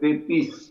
33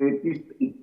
33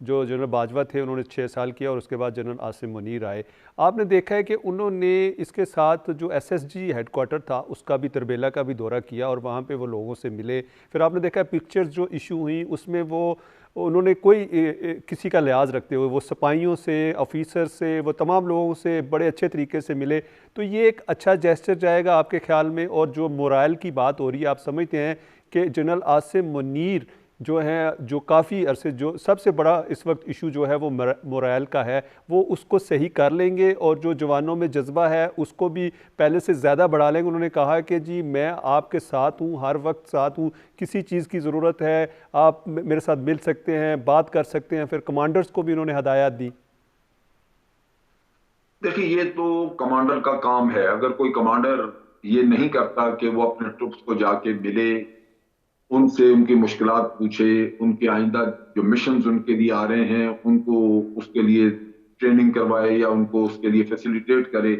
جو جنرل باجوہ تھے انہوں نے 6 سال کیا اور اس کے بعد جنرل عاصم منیر آئے. آپ نے دیکھا ہے کہ انہوں نے اس کے ساتھ جو S S G headquarter تھا اس کا بھی تربیلا کا بھی دورہ کیا اور وہاں پہ وہ لوگوں سے ملے. پھر آپ نے دیکھا پکچرز جو ایشو ہوئیں اس میں وہ انہوں نے کوئی کسی کا لحاظ رکھتے ہوئے وہ سپاہیوں سے, آفیسر سے, وہ تمام لوگوں سے بڑے اچھے طریقے سے ملے. تو یہ ایک اچھا جیسچر جائے گا آپ کے خیال میں؟ اور جو مورائل کی بات ہو رہی ہے, آپ سمجھتے ہیں کہ جنرل عاصم منیر جو ہیں, جو کافی عرصے جو سب سے بڑا اس وقت ایشو جو ہے وہ مورائل کا ہے, وہ اس کو صحیح کر لیں گے اور جو جوانوں میں جذبہ ہے اس کو بھی پہلے سے زیادہ بڑھا لیں گے؟ انہوں نے کہا کہ جی میں آپ کے ساتھ ہوں, ہر وقت ساتھ ہوں, کسی چیز کی ضرورت ہے آپ میرے ساتھ مل سکتے ہیں, بات کر سکتے ہیں. پھر کمانڈرز کو بھی انہوں نے ہدایات دی. دیکھیے یہ تو کمانڈر کا کام ہے. اگر کوئی کمانڈر یہ نہیں کرتا کہ وہ اپنے ٹروپس کو جا کے ملے, ان سے ان کی مشکلات پوچھے, ان کے آئندہ جو مشنز ان کے لیے آ رہے ہیں ان کو اس کے لیے ٹریننگ کروائے یا ان کو اس کے لیے فیسیلیٹیٹ کرے,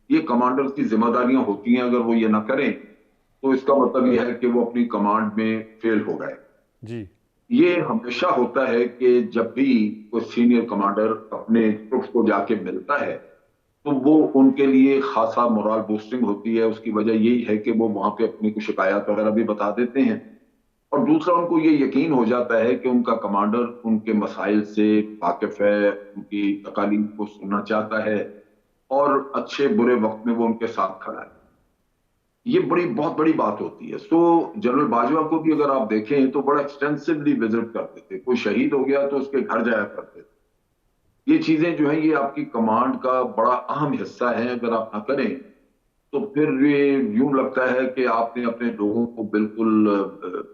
یہ کمانڈر کی ذمہ داریاں ہوتی ہیں. اگر وہ یہ نہ کریں تو اس کا مطلب یہ ہے کہ وہ اپنی کمانڈ میں فیل ہو گئے. جی یہ ہمیشہ ہوتا ہے کہ جب بھی کوئی سینئر کمانڈر اپنے ٹروپس کو جا کے ملتا ہے تو وہ ان کے لیے خاصا مورال بوسٹنگ ہوتی ہے. اس کی وجہ یہی ہے کہ وہ وہاں پہ اپنی کچھ شکایات وغیرہ بھی بتا دیتے ہیں, اور دوسرا ان کو یہ یقین ہو جاتا ہے کہ ان کا کمانڈر ان کے مسائل سے واقف ہے, ان کی تکالیف کو سننا چاہتا ہے اور اچھے برے وقت میں وہ ان کے ساتھ کھڑا ہے. یہ بہت بڑی بات ہوتی ہے. سو جنرل باجوہ کو بھی اگر آپ دیکھیں تو بڑا ایکسٹینسولی وزٹ کرتے تھے. کوئی شہید ہو گیا تو اس کے گھر جایا کرتے تھے. یہ چیزیں جو ہیں یہ آپ کی کمانڈ کا بڑا اہم حصہ ہیں. اگر آپ نہ کریں تو پھر یہ یوں لگتا ہے کہ آپ نے اپنے لوگوں کو بالکل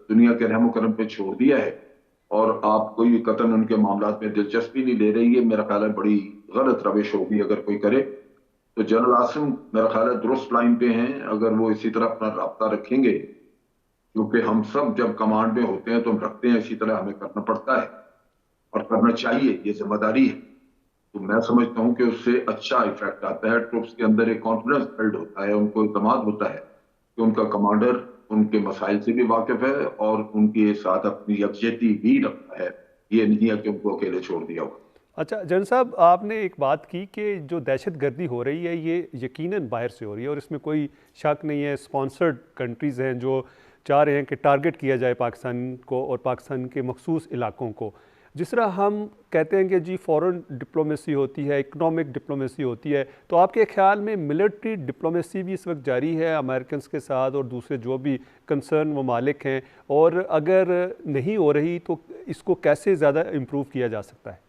دنیا کے رحم و کرم پہ چھوڑ دیا ہے اور آپ کوئی قطعاً ان کے معاملات میں دلچسپی نہیں لے رہی ہے. میرا خیال ہے بڑی غلط روش ہوگی اگر کوئی کرے. تو جنرل عاصم میرا خیال ہے درست لائن پہ ہیں. اگر وہ اسی طرح اپنا رابطہ رکھیں گے, کیونکہ ہم سب جب کمانڈ میں ہوتے ہیں تو ہم رکھتے ہیں, اسی طرح ہمیں کرنا پڑتا ہے اور کرنا چاہیے, یہ ذمہ داری ہے. تو میں سمجھتا ہوں کہ اس سے اچھا ایفیکٹ آتا ہے. ٹروپس کے اندر ایک کانفیڈنس بلڈ ہوتا ہے, ان کو اعتماد ہوتا ہے کہ ان کا کمانڈر ان کے مسائل سے بھی واقف ہے اور ان کے ساتھ اپنی یکجہتی بھی رکھتا ہے. یہ نہیں ہے کہ ان کو اکیلے چھوڑ دیا ہوا. اچھا جن صاحب, آپ نے ایک بات کی کہ جو دہشت گردی ہو رہی ہے یہ یقیناً باہر سے ہو رہی ہے اور اس میں کوئی شک نہیں ہے. اسپانسرڈ کنٹریز ہیں جو چاہ رہے ہیں کہ ٹارگٹ کیا جائے پاکستان کو اور پاکستان کے مخصوص علاقوں کو. جس طرح ہم کہتے ہیں کہ جی فورن ڈپلومیسی ہوتی ہے, اکنامک ڈپلومیسی ہوتی ہے, تو آپ کے خیال میں ملٹری ڈپلومیسی بھی اس وقت جاری ہے امریکنز کے ساتھ اور دوسرے جو بھی کنسرن ممالک ہیں؟ اور اگر نہیں ہو رہی تو اس کو کیسے زیادہ امپروو کیا جا سکتا ہے؟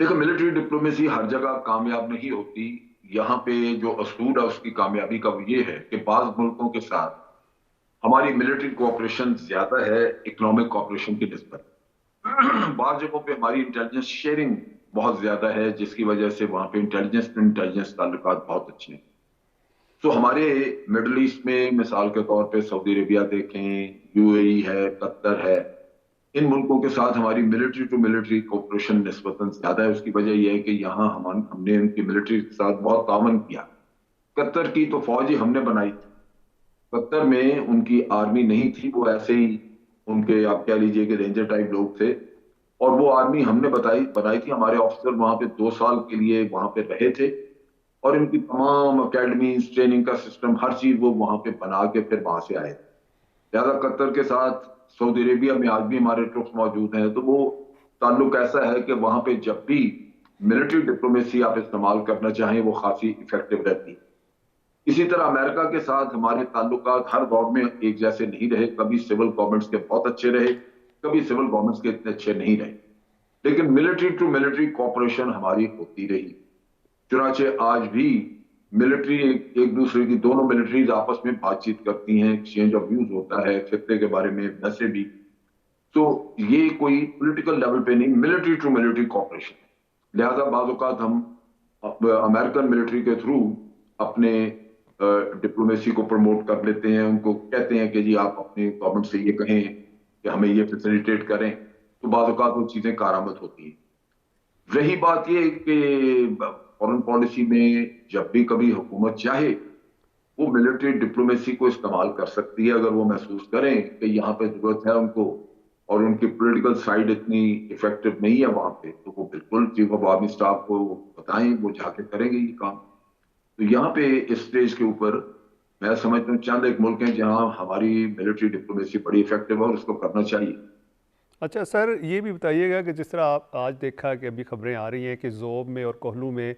دیکھو ملٹری ڈپلومیسی ہر جگہ کامیاب نہیں ہوتی. یہاں پہ جو اصول ہے اس کی کامیابی کا یہ ہے کہ بعض ملکوں کے ساتھ ہماری ملٹری کوآپریشن زیادہ ہے اکنامک کوآپریشن کی نسبت. بعض جگہوں پہ ہماری انٹیلیجنس شیئرنگ بہت زیادہ ہے جس کی وجہ سے وہاں پہ انٹیلیجنس تعلقات بہت اچھے ہیں. تو ہمارے مڈل ایسٹ میں مثال کے طور پہ سعودی عربیہ دیکھیں, یو اے ای ہے, قطر ہے, ان ملکوں کے ساتھ ہماری ملٹری ٹو ملٹری کوآپریشن نسبتاً زیادہ ہے. اس کی وجہ یہ ہے کہ یہاں ہم نے ان کی ملٹری کے ساتھ بہت تعاون کیا. قطر کی تو فوج ہی ہم نے بنائی تھی. قطر میں ان کی آرمی نہیں تھی, وہ ایسے ہی ان کے آپ کہہ لیجئے کہ رینجر ٹائپ لوگ تھے, اور وہ آرمی ہم نے بنائی تھی. ہمارے آفیسر وہاں پہ 2 سال کے لیے وہاں پہ رہے تھے اور ان کی تمام اکیڈمیز, ٹریننگ کا سسٹم, ہر چیز وہ وہاں پہ بنا کے پھر وہاں سے آئے. لہٰذا قطر کے ساتھ سعودی عربیہ میں آج بھی ہمارے ٹروپس موجود ہیں. تو وہ تعلق ایسا ہے کہ وہاں پہ جب بھی ملٹری ڈپلومیسی آپ استعمال کرنا چاہیں وہ خاصی افیکٹو رہتی ہے. اسی طرح امریکہ کے ساتھ ہمارے تعلقات ہر دور میں ایک جیسے نہیں رہے. کبھی سول گورنمنٹس کے بہت اچھے رہے, کبھی سول گورنمنٹس کے اتنے اچھے نہیں رہے, لیکن ملٹری ٹو ملٹری کوآپریشن ہماری ہوتی رہی. چنانچہ آج بھی ملٹری ایک دوسرے کی, دونوں ملٹریز آپس میں بات چیت کرتی ہیں, ایکسچینج آف ویوز ہوتا ہے خطے کے بارے میں ویسے بھی. تو یہ کوئی پولیٹیکل لیول پہ نہیں, ملٹری ٹو ملٹری کوآپریشن. لہذا بعض اوقات ہم امریکن ملٹری کے تھرو اپنے ڈپلومیسی کو پروموٹ کر لیتے ہیں. ان کو کہتے ہیں کہ جی آپ اپنے گورنمنٹ سے یہ کہیں کہ ہمیں یہ فیسیلیٹیٹ کریں, تو بعض اوقات وہ چیزیں کارآمد ہوتی ہیں. رہی بات یہ کہ فورن پالیسی میں جب بھی کبھی حکومت چاہے وہ ملٹری ڈپلومیسی کو استعمال کر سکتی ہے اگر وہ محسوس کریں کہ یہاں پہ ضرورت ہے ان کو اور ان کی پولیٹیکل سائیڈ اتنی افیکٹو نہیں ہے وہاں پہ، تو وہ بالکل چیف آف آرمی اسٹاف کو بتائیں، وہ جا کے کریں گے یہ کام. تو یہاں پہ اس اسٹیج کے اوپر میں سمجھتا ہوں چند ایک ملک ہیں جہاں ہماری ملٹری ڈپلومیسی بڑی افیکٹو ہے اور اس کو کرنا چاہیے. اچھا سر، یہ بھی بتائیے گا کہ جس طرح آپ آج دیکھا کہ ابھی خبریں آ رہی ہیں کہ زوب میں اور کوہلو میں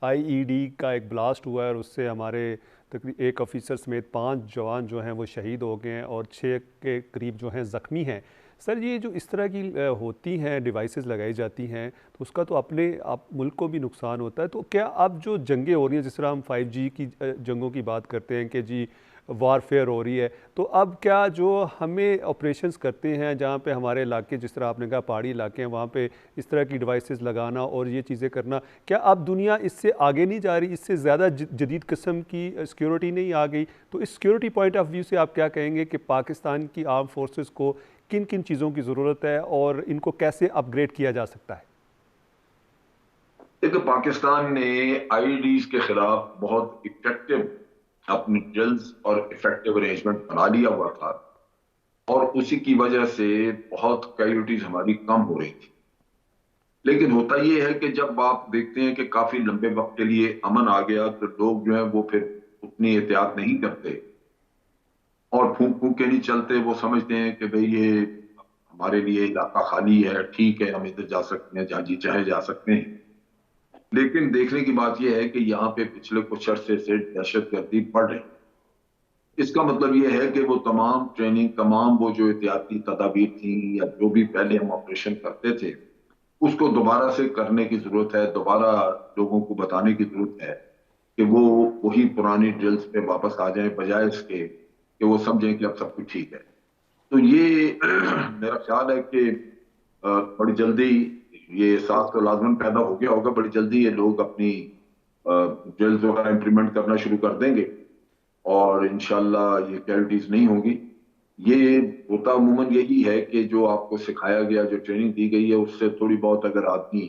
آئی ای ڈی کا ایک بلاسٹ ہوا ہے اور اس سے ہمارے تقریباً ایک آفیسر سمیت 5 جوان جو ہیں وہ شہید ہو گئے ہیں اور 6 کے قریب جو ہیں زخمی ہیں. سر یہ جو اس طرح کی ہوتی ہیں ڈیوائسز لگائی جاتی ہیں تو اس کا تو اپنے ملک کو بھی نقصان ہوتا ہے. تو کیا اب جو جنگیں ہو رہی ہیں، جس طرح ہم 5G کی جنگوں کی بات کرتے ہیں کہ جی وار فیئر ہو رہی ہے، تو اب کیا جو ہمیں آپریشنز کرتے ہیں جہاں پہ ہمارے علاقے، جس طرح آپ نے کہا پہاڑی علاقے ہیں، وہاں پہ اس طرح کی ڈیوائسز لگانا اور یہ چیزیں کرنا، کیا اب دنیا اس سے آگے نہیں جا رہی، اس سے زیادہ جدید قسم کی سیکیورٹی نہیں آ گئی؟ تو اس سیکیورٹی پوائنٹ آف ویو سے آپ کیا کہیں گے کہ پاکستان کی آرم فورسز کو کن کن چیزوں کی ضرورت ہے اور ان کو کیسے اپ گریڈ کیا جا سکتا ہے؟ دیکھیں، پاکستان نے آئی ڈیز کے خلاف بہت افیکٹو اپنی ڈرلز اور افیکٹو ارینجمنٹ بنا لیا ہوا تھا، اور اسی کی وجہ سے بہت کیجولٹیز ہماری کم ہو رہی تھی. لیکن ہوتا یہ ہے کہ جب آپ دیکھتے ہیں کہ کافی لمبے وقت کے لیے امن آ گیا تو لوگ جو ہیں وہ پھر اتنی احتیاط نہیں کرتے اور پھونک پھونک کے نہیں چلتے. وہ سمجھتے ہیں کہ بھئی یہ ہمارے لیے علاقہ خالی ہے، ٹھیک ہے، ہم ادھر جا سکتے ہیں، جہاں جی چاہے جا سکتے ہیں. لیکن دیکھنے کی بات یہ ہے کہ یہاں پہ پچھلے کچھ عرصے سے دہشت گردی بڑھ رہی. اس کا مطلب یہ ہے کہ وہ تمام ٹریننگ، تمام وہ جو احتیاطی تدابیر تھیں یا جو بھی پہلے ہم آپریشن کرتے تھے، اس کو دوبارہ سے کرنے کی ضرورت ہے. دوبارہ لوگوں کو بتانے کی ضرورت ہے کہ وہ وہی پرانی ڈرلز پہ واپس آ جائیں، بجائے اس کے کہ وہ سمجھیں کہ اب سب کچھ ٹھیک ہے. تو یہ میرا خیال ہے کہ بڑی جلدی یہ احساس تو لازماً پیدا ہو گیا ہوگا، بڑی جلدی یہ لوگ اپنی ڈرلز وغیرہ امپلیمنٹ کرنا شروع کر دیں گے اور انشاءاللہ یہ کیجوالٹیز نہیں ہوں گی. یہ ہوتا عموماً یہی ہے کہ جو آپ کو سکھایا گیا، جو ٹریننگ دی گئی ہے، اس سے تھوڑی بہت اگر آدمی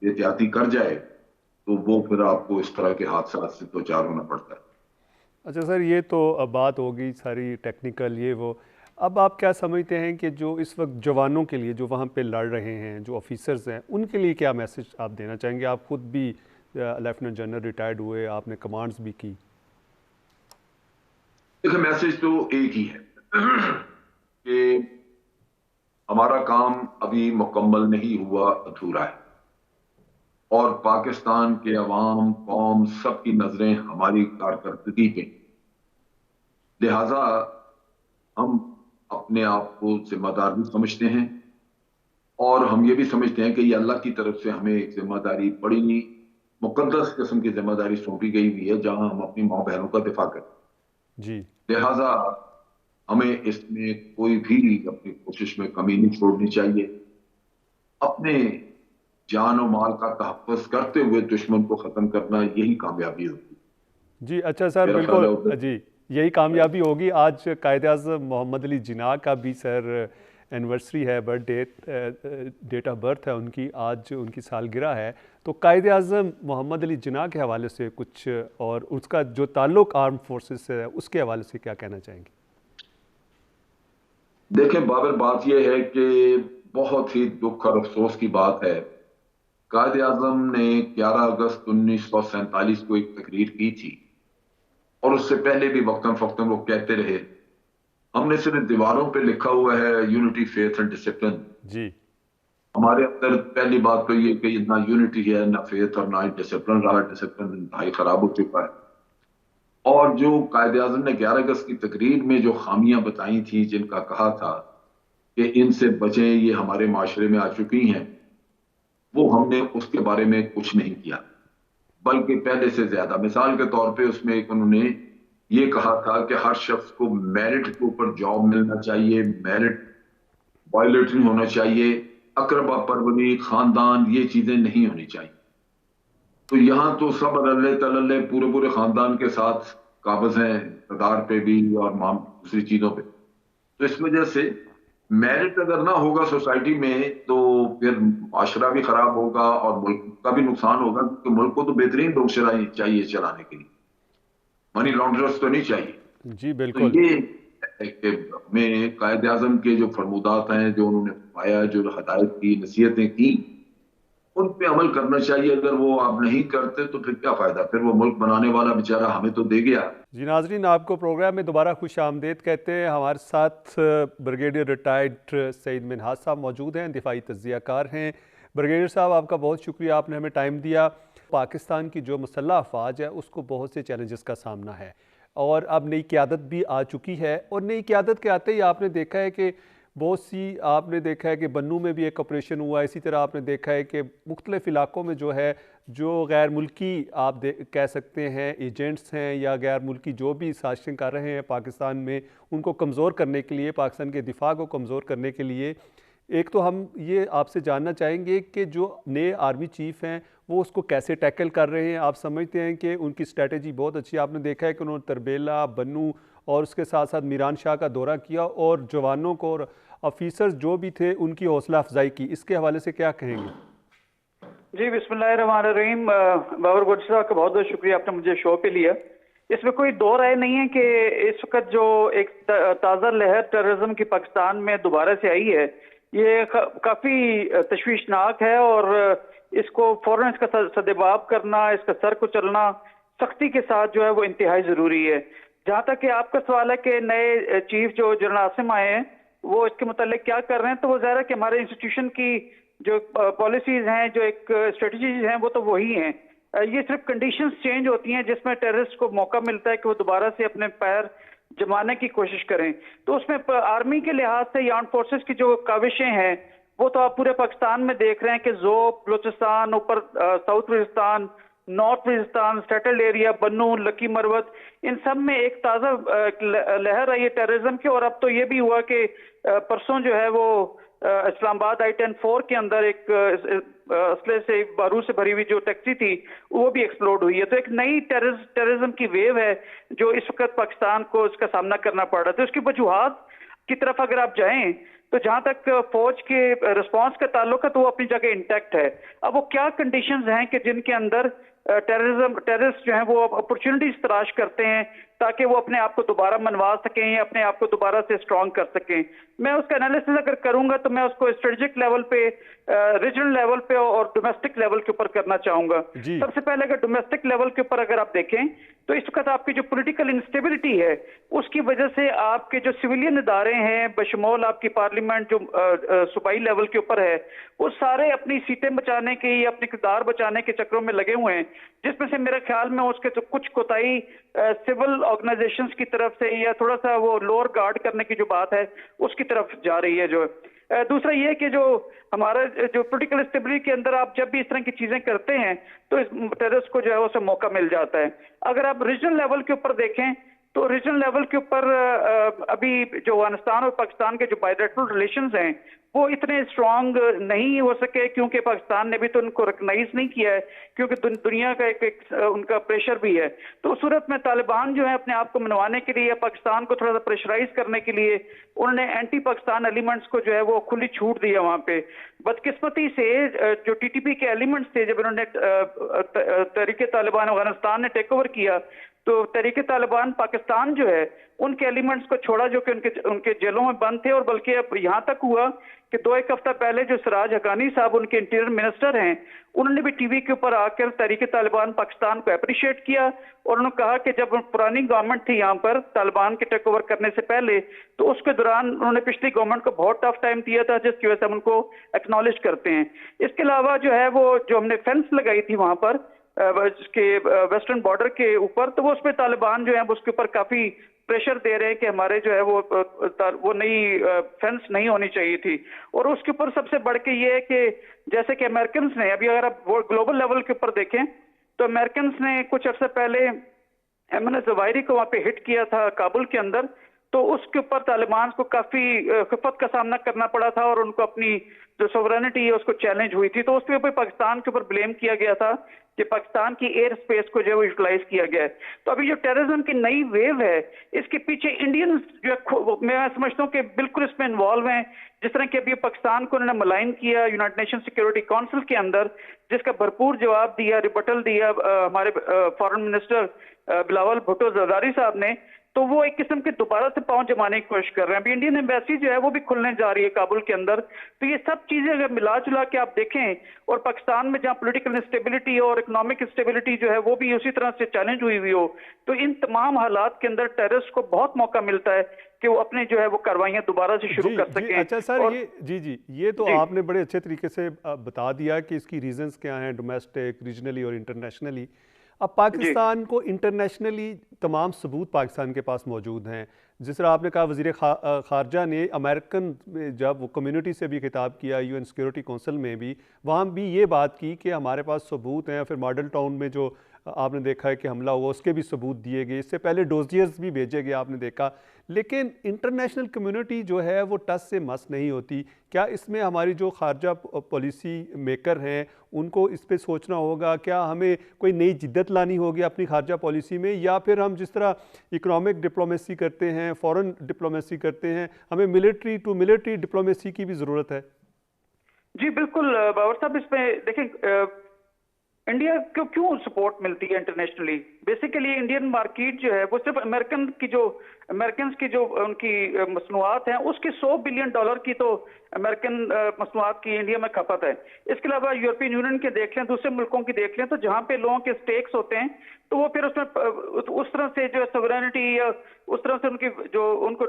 احتیاطی کر جائے تو وہ پھر آپ کو اس طرح کے حادثات سے دوچار ہونا پڑتا ہے. اچھا سر، یہ تو بات ہوگی ساری ٹیکنیکل یہ وہ. اب آپ کیا سمجھتے ہیں کہ جو اس وقت جوانوں کے لیے جو وہاں پہ لڑ رہے ہیں، جو آفیسرز ہیں، ان کے لیے کیا میسج آپ دینا چاہیں گے؟ آپ خود بھی لیفٹیننٹ جنرل ریٹائرڈ ہوئے، آپ نے کمانڈز بھی کی. دیکھیں، میسج تو ایک ہی ہے کہ ہمارا کام ابھی مکمل نہیں ہوا، ادھورا ہے، اور پاکستان کے عوام، قوم، سب کی نظریں ہماری کارکردگی پہ. لہذا ہم اپنے آپ کو ذمہ دار بھی سمجھتے ہیں اور ہم یہ بھی سمجھتے ہیں کہ یہ اللہ کی طرف سے ہمیں ایک ذمہ داری، بڑی مقدس قسم کی ذمہ داری سونپی گئی ہوئی ہے، جہاں ہم اپنی ماں بہنوں کا دفاع کریں. جی. لہذا ہمیں اس میں کوئی بھی اپنی کوشش میں کمی نہیں چھوڑنی چاہیے. اپنے جان و مال کا تحفظ کرتے ہوئے دشمن کو ختم کرنا، یہی کامیابی ہوگی. جی اچھا سر، میرا خیال بالکل ہے جی یہی کامیابی ہوگی. آج قائد اعظم محمد علی جناح کا بھی سر اینیورسری ہے، برتھ ڈیٹ آف برتھ ہے ان کی، آج ان کی سالگرہ ہے. تو قائد اعظم محمد علی جناح کے حوالے سے کچھ، اور اس کا جو تعلق آرم فورسز سے ہے، اس کے حوالے سے کیا کہنا چاہیں گے؟ دیکھیں بابر، بات یہ ہے کہ بہت ہی دکھ اور افسوس کی بات ہے. قائد اعظم نے 11 اگست 1947 کو ایک تقریر کی تھی، اور اس سے پہلے بھی وقتاً فوقتاً وہ کہتے رہے، ہم نے صرف دیواروں پہ لکھا ہوا ہے یونٹی، فیتھ اینڈ ڈسپلن. جی. ہمارے اندر پہلی بات تو یہ کہ نہ یونٹی ہے، نہ فیتھ، اور نہ ہی ڈسپلن رہا. ڈسپلن انتہائی خراب ہو چکا ہے. اور جو قائد اعظم نے 11 اگست کی تقریر میں جو خامیاں بتائی تھیں، جن کا کہا تھا کہ ان سے بچیں، یہ ہمارے معاشرے میں آ چکی ہیں، وہ ہم نے اس کے بارے میں کچھ نہیں کیا، بلکہ پہلے سے زیادہ. مثال کے طور پہ اس میں ایک انہوں نے یہ کہا تھا کہ ہر شخص کو میرٹ کے اوپر جاب ملنا چاہیے، میرٹ وائلیٹ نہیں ہونا چاہیے، اقربا پروری، خاندان، یہ چیزیں نہیں ہونی چاہیے. تو یہاں تو سب اللہ تللے پورے پورے خاندان کے ساتھ قابض ہیں، اقتدار پہ بھی اور دوسری چیزوں پہ. تو اس وجہ سے میرٹ اگر نہ ہوگا سوسائٹی میں تو پھر معاشرہ بھی خراب ہوگا اور ملک کا بھی نقصان ہوگا، کیونکہ ملک کو تو بہترین لوگ چاہیے چلانے کے لیے، منی لانڈررز تو نہیں چاہیے. جی تو بالکل. یہ کہ ہمیں قائد اعظم کے جو فرمودات ہیں، جو انہوں نے فرمایا، جو ہدایت کی، نصیحتیں کی، ان پہ عمل کرنا چاہیے. اگر وہ آپ نہیں کرتے تو پھر کیا فائدہ؟ پھر وہ ملک بنانے والا بیچارہ ہمیں تو دے گیا. جی ناظرین، آپ کو پروگرام میں دوبارہ خوش آمدید کہتے ہیں. ہمارے ساتھ بریگیڈیئر ریٹائرڈ سعید منہاج صاحب موجود ہیں، دفاعی تجزیہ کار ہیں. بریگیڈیئر صاحب، آپ کا بہت شکریہ، آپ نے ہمیں ٹائم دیا. پاکستان کی جو مسلح افواج ہے اس کو بہت سے چیلنجز کا سامنا ہے، اور اب نئی قیادت بھی آ چکی ہے، اور نئی قیادت کے آتے ہی آپ نے دیکھا ہے کہ بہت سی، آپ نے دیکھا ہے کہ بنوں میں بھی ایک آپریشن ہوا، اسی طرح آپ نے دیکھا ہے کہ مختلف علاقوں میں جو ہے، جو غیر ملکی آپ کہہ سکتے ہیں ایجنٹس ہیں یا غیر ملکی جو بھی سازشیں کر رہے ہیں پاکستان میں، ان کو کمزور کرنے کے لیے، پاکستان کے دفاع کو کمزور کرنے کے لیے. ایک تو ہم یہ آپ سے جاننا چاہیں گے کہ جو نئے آرمی چیف ہیں وہ اس کو کیسے ٹیکل کر رہے ہیں. آپ سمجھتے ہیں کہ ان کی اسٹریٹجی بہت اچھی ہے؟ آپ نے دیکھا ہے کہ انہوں نے تربیلا، بنو اور اس کے ساتھ ساتھ میران شاہ کا دورہ کیا، اور جوانوں کو اور آفیسرز جو بھی تھے ان کی حوصلہ افزائی کی. اس کے حوالے سے کیا کہیں گے؟ جی بسم اللہ الرحمن الرحیم. بابر گورسی صاحب کا بہت بہت شکریہ، آپ نے مجھے شو پہ لیا. اس میں کوئی دو رائے نہیں ہے کہ اس وقت جو ایک تازہ لہر ٹیررزم کی پاکستان میں دوبارہ سے آئی ہے، یہ کافی تشویشناک ہے، اور اس کو فوراً اس کا سدباب کرنا، اس کا سر کو چلنا سختی کے ساتھ جو ہے وہ انتہائی ضروری ہے. جہاں تک کہ آپ کا سوال ہے کہ نئے چیف جو جنرل عاصم آئے ہیں وہ اس کے متعلق کیا کر رہے ہیں، تو وہ ظاہر ہے کہ ہمارے انسٹیٹیوشن کی جو پالیسیز ہیں، جو ایک اسٹریٹجیز ہیں، وہ تو وہی ہیں. یہ صرف کنڈیشنز چینج ہوتی ہیں جس میں ٹیررسٹ کو موقع ملتا ہے کہ وہ دوبارہ سے اپنے پیر جمانے کی کوشش کریں. تو اس میں آرمی کے لحاظ سے یا آرم فورسز کی جو کاوشیں ہیں وہ تو آپ پورے پاکستان میں دیکھ رہے ہیں کہ زوب، بلوچستان، اوپر south Waziristan, north Waziristan, settled area, بنو، لکی مروت، ان سب میں ایک تازہ لہر آئی ہے ٹیررزم کی. اور اب تو یہ بھی ہوا کہ پرسوں جو ہے وہ اسلام آباد I-10-4 کے اندر ایک اسلحے سے، بارود سے بھری ہوئی جو ٹیکسی تھی وہ بھی ایکسپلوڈ ہوئی ہے. تو ایک نئی ٹیررزم کی ویو ہے جو اس وقت پاکستان کو اس کا سامنا کرنا پڑ رہا ہے. تو اس کی وجوہات کی طرف اگر آپ جائیں تو جہاں تک فوج کے رسپانس کا تعلق ہے تو وہ اپنی جگہ انٹیکٹ ہے. اب وہ کیا کنڈیشنز ہیں کہ جن کے اندر ٹیررسٹ جو ہیں وہ اپرچونٹیز تلاش کرتے ہیں تاکہ وہ اپنے آپ کو دوبارہ منوا سکیں یا اپنے آپ کو دوبارہ سے اسٹرانگ کر سکیں. میں اس کا انالیسس اگر کروں گا تو میں اس کو اسٹریٹجک لیول پہ، ریجنل لیول پہ اور ڈومیسٹک لیول کے اوپر کرنا چاہوں گا. سب سے پہلے اگر ڈومیسٹک لیول کے اوپر اگر آپ دیکھیں تو اس وقت آپ کی جو پولیٹیکل انسٹیبلٹی ہے اس کی وجہ سے آپ کے جو سویلین ادارے ہیں بشمول آپ کی پارلیمنٹ جو صوبائی لیول کے اوپر ہے، وہ سارے اپنی سیٹیں بچانے کے یا اپنے اقتدار بچانے کے چکروں میں لگے ہوئے ہیں، جس میں سے میرے خیال میں اس کے تو کچھ کوتاہی سول آرگنائزیشنز کی طرف سے یا تھوڑا سا وہ لوور گارڈ کرنے کی جو بات ہے اس کی طرف جا رہی ہے. جو دوسرا یہ کہ جو ہمارا جو پولیٹیکل اسٹیبلٹی کے اندر آپ جب بھی اس طرح کی چیزیں کرتے ہیں تو اس ٹیررسٹ کو جو ہے اسے موقع مل جاتا ہے. اگر آپ ریجنل لیول کے اوپر دیکھیں تو ریجنل لیول کے اوپر ابھی جو افغانستان اور پاکستان کے جو بائیلیٹرل ریلیشنز ہیں وہ اتنے اسٹرانگ نہیں ہو سکے، کیونکہ پاکستان نے بھی تو ان کو ریکگنائز نہیں کیا ہے، کیونکہ دنیا کا ایک ان کا پریشر بھی ہے. تو اس صورت میں طالبان جو ہے اپنے آپ کو منوانے کے لیے، پاکستان کو تھوڑا سا پریشرائز کرنے کے لیے انہوں نے اینٹی پاکستان ایلیمنٹس کو جو ہے وہ کھلی چھوٹ دی ہے وہاں پہ. بدقسمتی سے جو ٹی ٹی پی کے ایلیمنٹس تھے، جب انہوں نے تحریک طالبان افغانستان نے ٹیک اوور کیا تو تحریک طالبان پاکستان جو ہے ان کے ایلیمنٹس کو چھوڑا جو کہ ان کے جیلوں میں بند تھے. اور بلکہ اب یہاں تک ہوا کہ 2-1 ہفتہ پہلے جو سراج حقانی صاحب ان کے انٹیریئر منسٹر ہیں، انہوں نے بھی ٹی وی کے اوپر آ کر تحریک طالبان پاکستان کو اپریشیٹ کیا، اور انہوں نے کہا کہ جب پرانی گورنمنٹ تھی یہاں پر طالبان کے ٹیک اوور کرنے سے پہلے تو اس کے دوران انہوں نے پچھلی گورنمنٹ کو بہت ٹف ٹائم دیا تھا، جس کی وجہ سے ہم ان کو ایکنالج کرتے ہیں. اس کے علاوہ جو ہے وہ جو ہم نے فینس لگائی تھی وہاں پر کے ویسٹرن بارڈر کے اوپر، تو وہ اس پہ طالبان جو ہیں اس کے اوپر کافی پریشر دے رہے ہیں کہ ہمارے جو ہے وہ نئی فینس نہیں ہونی چاہیے تھی. اور اس کے اوپر سب سے بڑھ کے یہ ہے کہ جیسے کہ امریکنز نے ابھی، اگر آپ گلوبل لیول کے اوپر دیکھیں تو امریکنز نے کچھ عرصہ پہلے ایمن الظواہری کو وہاں پہ ہٹ کیا تھا کابل کے اندر، تو اس کے اوپر طالبان کو کافی خفت کا سامنا کرنا پڑا تھا اور ان کو اپنی جو سوورنٹی ہے اس کو چیلنج ہوئی تھی. تو اس پہ پاکستان کے اوپر بلیم کیا گیا تھا کہ پاکستان کی ایئر اسپیس کو جو ہے وہ یوٹیلائز کیا گیا ہے. تو ابھی جو ٹیررزم کی نئی ویو ہے اس کے پیچھے انڈین جو میں سمجھتا ہوں کہ بالکل اس میں انوالو ہیں. جس طرح کہ ابھی پاکستان کو انہوں نے ملائن کیا یونائٹڈ نیشن سیکورٹی کونسل کے اندر، جس کا بھرپور جواب دیا، ریبٹل دیا ہمارے فارن منسٹر بلاول بھٹو زرداری صاحب نے تو وہ ایک قسم کے دوبارہ سے پاؤں جمانے کی کوشش کر رہے ہیں. ابھی انڈین ایمبیسی جو ہے وہ بھی کھلنے جا رہی ہے کابل کے اندر. تو یہ سب چیزیں اگر ملا جلا کے آپ دیکھیں, اور پاکستان میں جہاں پولیٹیکل انسٹیبلٹی اور اکنامک انسٹیبلٹی جو ہے وہ بھی اسی طرح سے چیلنج ہوئی ہو, تو ان تمام حالات کے اندر ٹیررسٹ کو بہت موقع ملتا ہے کہ وہ اپنے جو ہے وہ کاروائیاں دوبارہ سے شروع کر سکیں. اچھا سر, یہ تو آپ نے بڑے اچھے طریقے سے بتا دیا کہ اس کی ریزنز کیا ہیں, ڈومیسٹک, ریجنلی اور انٹرنیشنلی. اب پاکستان کو انٹرنیشنلی تمام ثبوت پاکستان کے پاس موجود ہیں. جس طرح آپ نے کہا وزیر خارجہ نے امریکن جب وہ کمیونٹی سے بھی خطاب کیا, یو این سیکیورٹی کونسل میں بھی, وہاں بھی یہ بات کی کہ ہمارے پاس ثبوت ہیں. پھر ماڈل ٹاؤن میں جو آپ نے دیکھا ہے کہ حملہ ہوا, اس کے بھی ثبوت دیے گئے. اس سے پہلے ڈوزیئرز بھی بھیجے گئے, آپ نے دیکھا. لیکن انٹرنیشنل کمیونٹی جو ہے وہ ٹس سے مس نہیں ہوتی. کیا اس میں ہماری جو خارجہ پالیسی میکر ہیں ان کو اس پہ سوچنا ہوگا؟ کیا ہمیں کوئی نئی جدت لانی ہوگی اپنی خارجہ پالیسی میں, یا پھر ہم جس طرح اکنامک ڈپلومیسی کرتے ہیں, فورن ڈپلومیسی کرتے ہیں, ہمیں ملٹری ٹو ملٹری ڈپلومیسی کی بھی ضرورت ہے؟ جی بالکل باور صاحب, اس میں دیکھیں انڈیا کو کیوں سپورٹ ملتی ہے انٹرنیشنلی. بیسیکلی انڈین مارکیٹ جو ہے وہ صرف امریکنز کی جو ان کی مصنوعات ہیں اس کے $100 بلین کی تو امریکن مصنوعات کی انڈیا میں کھپت ہے. اس کے علاوہ یورپین یونین کے دیکھ لیں, دوسرے ملکوں کی دیکھ لیں, تو جہاں پہ لوگوں کے سٹیکس ہوتے ہیں تو وہ پھر اس میں اس طرح سے جو سورینٹی یا اس طرح سے ان کی جو ان کو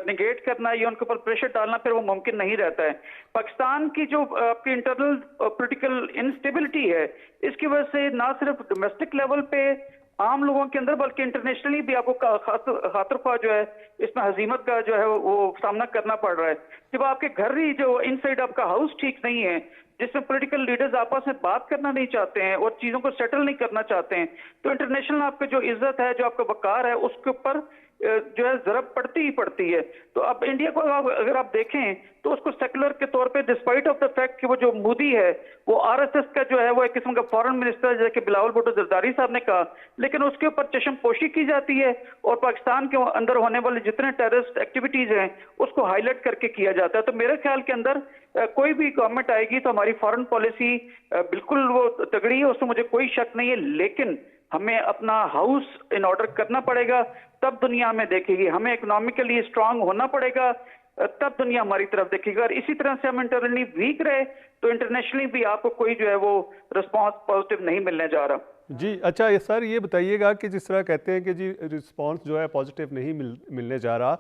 نگیٹ کرنا یا ان کے اوپر پریشر ڈالنا پھر وہ ممکن نہیں رہتا ہے. پاکستان کی جو آپ کی انٹرنل پولیٹیکل انسٹیبلٹی ہے, اس کی وجہ سے نہ صرف ڈومیسٹک لیول پہ عام لوگوں کے اندر بلکہ انٹرنیشنلی بھی آپ کو خاطر خواہ جو ہے اس میں ہزیمت کا جو ہے وہ سامنا کرنا پڑ رہا ہے. جب آپ کے گھر ہی جو ان سائڈ آپ کا ہاؤس ٹھیک نہیں ہے, جس میں پولیٹیکل لیڈرز آپس میں بات کرنا نہیں چاہتے ہیں اور چیزوں کو سیٹل نہیں کرنا چاہتے ہیں, تو انٹرنیشنل آپ کا جو عزت ہے, جو آپ کا وقار ہے, اس کے اوپر جو ہے ضرب پڑتی ہی پڑتی ہے. تو اب انڈیا کو اگر آپ دیکھیں تو اس کو سیکولر کے طور پہ ڈسپائٹ آف دا فیکٹ کہ وہ جو مودی ہے وہ آر ایس ایس کا جو ہے وہ ایک قسم کا فارن منسٹر جیسے کہ بلاول بھٹو زرداری صاحب نے کہا, لیکن اس کے اوپر چشم پوشی کی جاتی ہے اور پاکستان کے اندر ہونے والے جتنے ٹیررسٹ ایکٹیویٹیز ہیں اس کو ہائی لائٹ کر کے کیا جاتا ہے. تو میرے خیال کے اندر کوئی بھی گورنمنٹ آئے گی تو ہماری فارن پالیسی بالکل وہ تگڑی ہے, اس میں مجھے کوئی شک نہیں ہے, لیکن ہمیں اپنا ہاؤس ان آرڈر کرنا پڑے گا, تب دنیا ہمیں دیکھے گی. ہمیں اکنامکلی اسٹرانگ ہونا پڑے گا, تب دنیا ہماری طرف دیکھے گا. اور اسی طرح سے ہم انٹرنلی ویک رہے تو انٹرنیشنلی بھی آپ کو کوئی جو ہے وہ رسپانس پازیٹیو نہیں ملنے جا رہا. جی اچھا سر, یہ بتائیے گا کہ جس طرح کہتے ہیں کہ جی رسپانس جو ہے پازیٹیو نہیں ملنے جا رہا,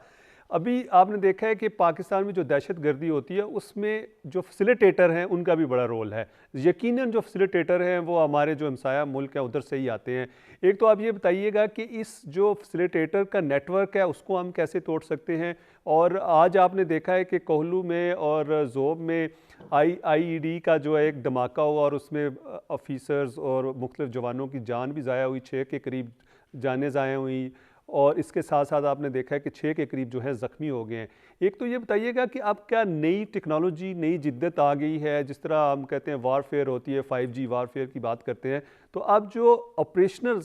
ابھی آپ نے دیکھا ہے کہ پاکستان میں جو دہشت گردی ہوتی ہے اس میں جو فیسیلیٹیٹر ہیں ان کا بھی بڑا رول ہے. یقیناً جو فیسیلیٹیٹر ہیں وہ ہمارے جو ہمسایہ ملک ہیں ادھر سے ہی آتے ہیں. ایک تو آپ یہ بتائیے گا کہ اس جو فیسیلیٹیٹر کا نیٹ ورک ہے اس کو ہم کیسے توڑ سکتے ہیں, اور آج آپ نے دیکھا ہے کہ کوہلو میں اور زوب میں آئی ای ڈی کا جو ہے ایک دھماکہ ہوا اور اس میں آفیسرز اور مختلف جوانوں کی جان بھی ضائع ہوئی, 6 کے قریب جانیں ضائع ہوئیں, اور اس کے ساتھ ساتھ آپ نے دیکھا ہے کہ 6 کے قریب جو ہے زخمی ہو گئے ہیں. ایک تو یہ بتائیے گا کہ اب کیا نئی ٹیکنالوجی, نئی جدت آ گئی ہے, جس طرح ہم کہتے ہیں وار فیئر ہوتی ہے, 5G وار فیئر کی بات کرتے ہیں, تو اب جو آپریشنل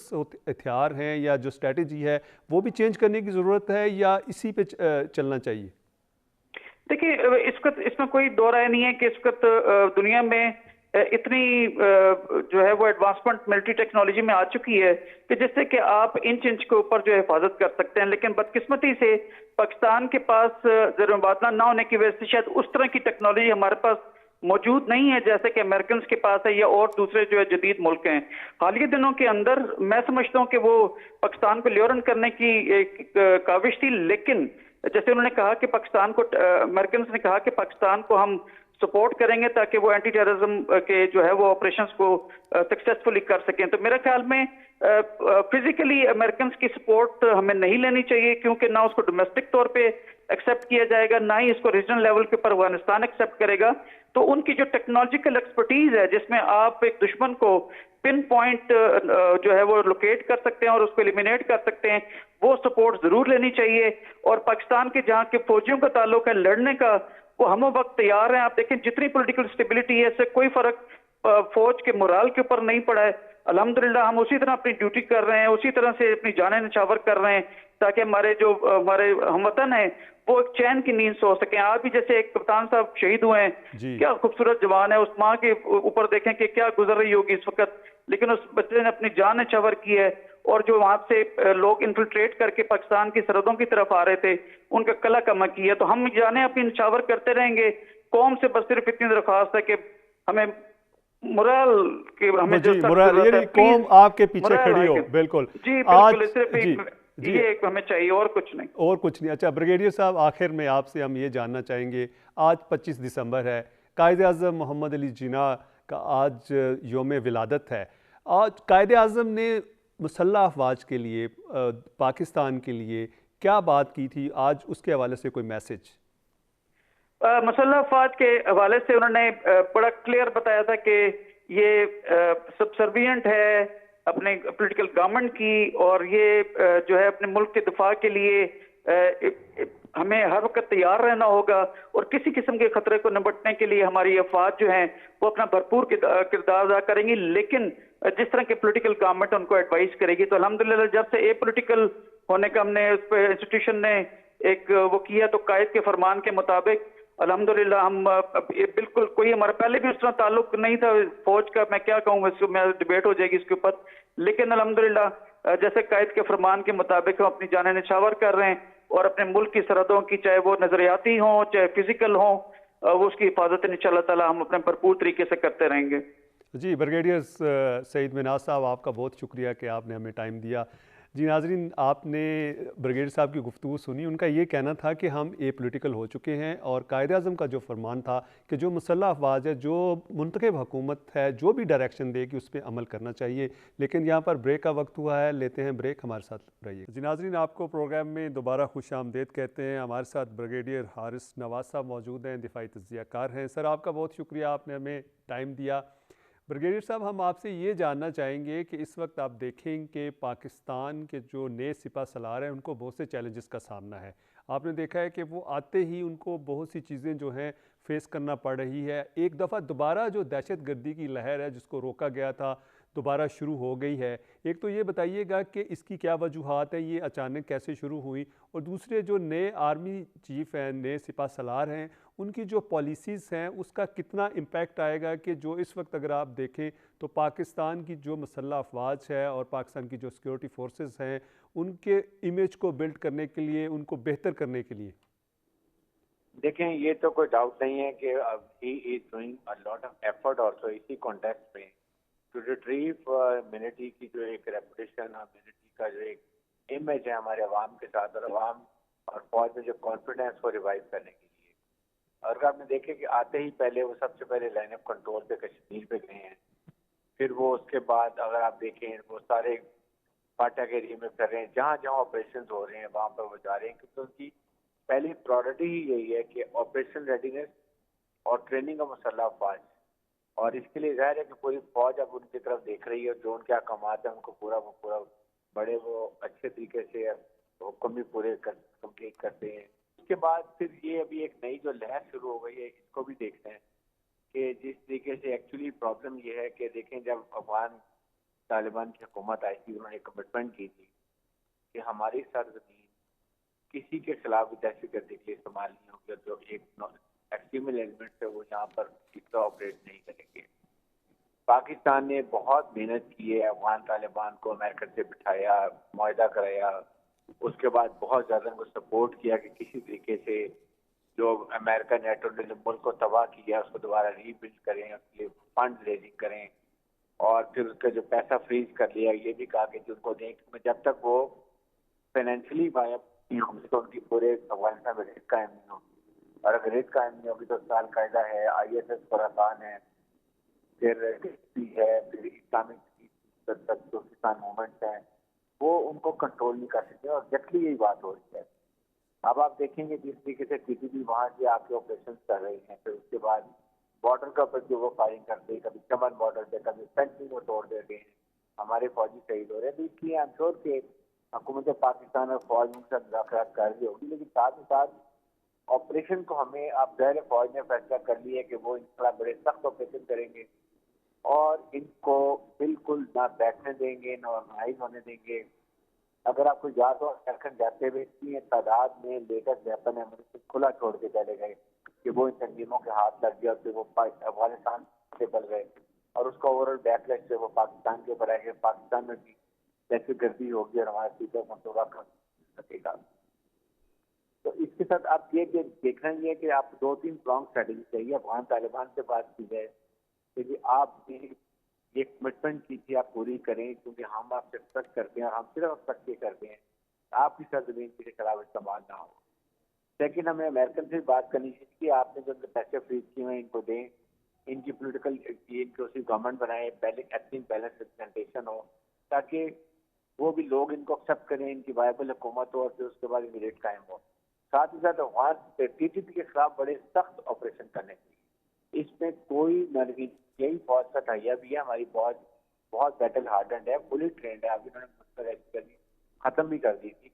ہتھیار ہیں یا جو اسٹریٹجی ہے وہ بھی چینج کرنے کی ضرورت ہے یا اسی پہ چلنا چاہیے؟ دیکھیں اس وقت اس میں کوئی دو رائے نہیں ہے کہ اس وقت دنیا میں اتنی جو ہے وہ ایڈوانسمنٹ ملٹری ٹیکنالوجی میں آ چکی ہے کہ جس سے کہ آپ انچ کے اوپر جو ہے حفاظت کر سکتے ہیں. لیکن بدقسمتی سے پاکستان کے پاس زر مبادلہ نہ ہونے کی وجہ سے شاید اس طرح کی ٹیکنالوجی ہمارے پاس موجود نہیں ہے جیسے کہ امریکنز کے پاس ہے یا اور دوسرے جو ہے جدید ملک ہیں. حالیہ دنوں کے اندر میں سمجھتا ہوں کہ وہ پاکستان کو لیورن کرنے کی ایک کاوش تھی, لیکن جیسے انہوں نے کہا کہ پاکستان کو, امریکنز نے کہا کہ پاکستان کو ہم سپورٹ کریں گے تاکہ وہ اینٹی ٹیررزم کے جو ہے وہ آپریشنز کو سکسیسفلی کر سکیں. تو میرے خیال میں فزیکلی امریکنز کی سپورٹ ہمیں نہیں لینی چاہیے, کیونکہ نہ اس کو ڈومیسٹک طور پہ ایکسیپٹ کیا جائے گا, نہ ہی اس کو ریجنل لیول کے اوپر افغانستان ایکسیپٹ کرے گا. تو ان کی جو ٹیکنالوجیکل ایکسپرٹیز ہے جس میں آپ ایک دشمن کو پن پوائنٹ جو ہے وہ لوکیٹ کر سکتے ہیں اور اس کو ایلیمینیٹ کر سکتے ہیں, وہ سپورٹ ضرور لینی چاہیے. اور پاکستان کے جہاں کے فوجیوں کا تعلق ہے لڑنے کا, وہ ہم وقت تیار ہیں. آپ دیکھیں جتنی پولیٹیکل اسٹیبلٹی ہے اس سے کوئی فرق فوج کے مورال کے اوپر نہیں پڑا ہے. الحمدللہ ہم اسی طرح اپنی ڈیوٹی کر رہے ہیں, اسی طرح سے اپنی جانیں نچھاور کر رہے ہیں تاکہ ہمارے ہم وطن ہیں وہ ایک چین کی نیند سو سکیں. آپ بھی جیسے ایک کپتان صاحب شہید ہوئے ہیں, کیا خوبصورت جوان ہے, اس ماں کے اوپر دیکھیں کہ کیا گزر رہی ہوگی اس وقت, لیکن اس بچے نے اپنی جان نچھاور کی ہے اور جو وہاں سے لوگ انفلٹریٹ کر کے پاکستان کی سرحدوں کی طرف آ رہے تھے ان کا کلا کما کیا. تو ہم جانے اپنی نشاور کرتے رہیں گے. قوم سے بس صرف اتنی درخواست ہے کہ ہمیں مرال کے ہمیں جو یعنی قوم آپ کے پیچھے کھڑی ہو. بالکل جی بالکل, صرف جی یہ ایک ہمیں چاہیے اور کچھ نہیں. اور کچھ نہیں. اچھا بریگیڈیئر صاحب, آخر میں آپ سے ہم یہ جاننا چاہیں گے, آج 25 دسمبر ہے, قائد اعظم محمد علی جناح کا آج یوم ولادت ہے. آج قائد اعظم نے مسلح افواج کے لیے, پاکستان کے لیے کیا بات کی تھی؟ آج اس کے حوالے سے کوئی میسج؟ مسلح افواج کے حوالے سے انہوں نے بڑا کلیئر بتایا تھا کہ یہ سبسروینٹ ہے اپنے پولیٹیکل گورنمنٹ کی, اور یہ جو ہے اپنے ملک کے دفاع کے لیے ہمیں ہر وقت تیار رہنا ہوگا, اور کسی قسم کے خطرے کو نمٹنے کے لیے ہماری افواج جو ہیں وہ اپنا بھرپور کردار ادا کریں گی, لیکن جس طرح کے پولیٹیکل گورنمنٹ ان کو ایڈوائز کرے گی. تو الحمدللہ جب سے اے پولیٹیکل ہونے کا ہم نے اس پہ انسٹیٹیوشن نے ایک وہ کیا, تو قائد کے فرمان کے مطابق الحمدللہ ہم بالکل کوئی ہمارا پہلے بھی اس طرح تعلق نہیں تھا فوج کا, میں کیا کہوں اس کو, میں ڈیبیٹ ہو جائے گی اس کے اوپر, لیکن الحمدللہ جیسے قائد کے فرمان کے مطابق ہم اپنی جانیں نچھاور کر رہے ہیں, اور اپنے ملک کی سرحدوں کی چاہے وہ نظریاتی ہوں چاہے فزیکل ہوں, وہ اس کی حفاظت انشاءاللہ تعالی ہم اپنے بھرپور طریقے سے کرتے رہیں گے. جی بریگیڈیئر سعید منہاج صاحب, آپ کا بہت شکریہ کہ آپ نے ہمیں ٹائم دیا. جی ناظرین, آپ نے بریگیڈیئر صاحب کی گفتگو سنی. ان کا یہ کہنا تھا کہ ہم اے پولیٹیکل ہو چکے ہیں, اور قائد اعظم کا جو فرمان تھا کہ جو مسلح افواج ہے, جو منتخب حکومت ہے, جو بھی ڈائریکشن دے گی اس پہ عمل کرنا چاہیے. لیکن یہاں پر بریک کا وقت ہوا ہے, لیتے ہیں بریک, ہمارے ساتھ رہیے. جی ناظرین, آپ کو پروگرام میں دوبارہ خوش آمدید کہتے ہیں. ہمارے ساتھ بریگیڈیئر حارث نواز صاحب موجود ہیں, دفاعی تجزیہ کار ہیں. سر آپ کا بہت شکریہ, آپ نے ہمیں ٹائم دیا. بریگیڈیئر صاحب, ہم آپ سے یہ جاننا چاہیں گے کہ اس وقت آپ دیکھیں کہ پاکستان کے جو نئے سپہ سالار ہیں ان کو بہت سے چیلنجز کا سامنا ہے. آپ نے دیکھا ہے کہ وہ آتے ہی ان کو بہت سی چیزیں جو ہیں فیس کرنا پڑ رہی ہے. ایک دفعہ دوبارہ جو دہشت گردی کی لہر ہے جس کو روکا گیا تھا, دوبارہ شروع ہو گئی ہے. ایک تو یہ بتائیے گا کہ اس کی کیا وجوہات ہیں, یہ اچانک کیسے شروع ہوئی, اور دوسرے جو نئے آرمی چیف ہیں, نئے سپہ سالار ہیں, ان کی جو پالیسیز ہیں اس کا کتنا امپیکٹ آئے گا کہ جو اس وقت اگر آپ دیکھیں تو پاکستان کی جو مسلح افواج ہے اور پاکستان کی جو سیکیورٹی فورسز ہیں ان کے امیج کو بلڈ کرنے کے لیے, ان کو بہتر کرنے کے لیے؟ دیکھیں, یہ تو کوئی ڈاؤٹ نہیں ہے کہ he is doing a lot of effort also اسی کانٹیکسٹ میں to retrieve ملٹری کی جو ایک ریپوٹیشن اور ملٹری کا جو ایک امیج ہے ہمارے عوام کے ساتھ, اور عوام اور فوج میں جو کانفیڈنس کو ریوائو کرنے کے لیے. اور اگر آپ نے دیکھے کہ آتے ہی پہلے وہ سب سے پہلے لائن آف کنٹرول پہ کشمیر پہ گئے ہیں, پھر وہ اس کے بعد اگر آپ دیکھیں وہ سارے پاٹک ایریے میں کر رہے ہیں, جہاں جہاں آپریشنز ہو رہے ہیں وہاں پر وہ جا رہے ہیں, کیونکہ ان کی پہلی پرائورٹی ہی یہی ہے کہ آپریشن ریڈینس اور ٹریننگ آف مسلح افواج. اور اس کے لیے ظاہر ہے کہ پوری فوج اب ان کی طرف دیکھ رہی ہے, جو ان کے احکامات ہیں ان کو پورا بڑے وہ اچھے طریقے سے حکم بھی پورے کمپلیٹ کرتے ہیں. اس کے بعد پھر یہ ابھی ایک نئی جو لہر شروع ہو گئی ہے, اس کو بھی دیکھتے ہیں کہ جس طریقے سے ایکچولی پرابلم یہ ہے کہ دیکھیں جب افغان طالبان کی حکومت آئی تھی, انہوں نے کمٹمنٹ کی تھی کہ ہماری سرزمین کسی کے خلاف دہشت گردی کے لیے استعمال نہیں ہوگی, جو ایک ایکسٹریمل ایلیمنٹ ہے وہ یہاں پر اس طرح آپریٹ نہیں کریں گے. پاکستان نے بہت محنت کی ہے, افغان طالبان کو امریکہ سے بٹھایا, معاہدہ کرایا, اس کے بعد بہت زیادہ ان کو سپورٹ کیا کہ کسی طریقے سے جو امریکہ نیٹو نے ملک کو تباہ کیا اس کو دوبارہ ری بلڈ کریں, اس کے لیے فنڈ ریزنگ کریں, اور پھر اس کا جو پیسہ فریز کر لیا, یہ بھی کہا کہ ان کو دیں کہ جب تک وہ فائنینشلی وائب نہیں ہوگی تو ان کی پورے افغانستان میں ریٹ قائم نہیں ہوگی. اور اگر ریٹ قائم نہیں ہوگی تو القاعدہ ہے, ISS خراسان ہے, پھر ہے, پھر اسلامک پاکستان موومنٹس ہیں, وہ ان کو کنٹرول نہیں کر سکتے. اور ایگزیکٹلی یہی بات ہو رہی ہے. اب آپ دیکھیں گے جس طریقے سے TTP وہاں سے آپ کے آپریشن کر رہی ہیں, پھر اس کے بعد بارڈر کا اوپر جو وہ فائرنگ کرتے ہیں, کبھی چمن بارڈر پہ, کبھی فینسنگ کو توڑ دیتے ہیں, ہمارے فوجی شہید ہو رہے ہیں. تو اس لیے آئی ایم شیور کہ حکومت پاکستان اور فوج ان سے مذاکرات کر رہی ہوگی, لیکن ساتھ ہی ساتھ آپریشن کو ہمیں اب ظاہر فوج نے فیصلہ کر لیا ہے کہ وہ انشاءاللہ بڑے سخت آپریشن کریں گے, اور ان کو بالکل نہ بیٹھنے دیں گے نہ آرگنائز ہونے دیں گے. اگر آپ کو یاد ہو جھارکھنڈ جاتے ہوئے اتنی تعداد میں لیٹسٹ ویپن ہے کھلا چھوڑ کے چلے گئے کہ وہ ان تنظیموں کے ہاتھ لگ گیا, پھر وہ افغانستان سے بل گئے, اور اس کا اوور آل بیک لیش سے وہ پاکستان کے اوپر آئے گئے. پاکستان میں بھی دہشت گردی ہوگی اور ہمارا سیدھا منصوبہ کر سکے گا. تو اس کے ساتھ آپ یہ دیکھنا یہ ہے کہ آپ 2-3 پرانگ اسٹریٹجی چاہیے. افغان طالبان سے بات کی جائے کہ آپ نے یہ کمٹمنٹ کی تھی آپ پوری کریں, کیونکہ ہم آپ سے ایکسپیکٹ کرتے ہیں اور ہم صرف ایکسپیکٹ یہ کرتے ہیں آپ کی سرزمین کے خلاف استعمال نہ ہو. لیکن ہمیں امریکن سے بات کرنی چاہیے کہ آپ نے جو پیسے فریز کیے ہیں ان کو دیں, ان کی پولیٹیکل انکلوسیو گورنمنٹ بنائے, ایتھنک بیلنس ریپرزنٹیشن ہو, تاکہ وہ بھی لوگ ان کو ایکسیپٹ کریں, ان کی وائبل حکومت ہو اور پھر اس کے بعد امیڈیٹ قائم ہو. ساتھ ہی ساتھ افغان TTP کے خلاف بڑے سخت آپریشن کرنے چاہیے. اس میں کوئی نرمی, یہی فوج کا تہیا بھی ہے. ہماری فوج بہت بیٹل ہارڈنڈ ہے, فلی ٹرینڈ ہے. ابھی انہوں نے ختم بھی کر دی تھی.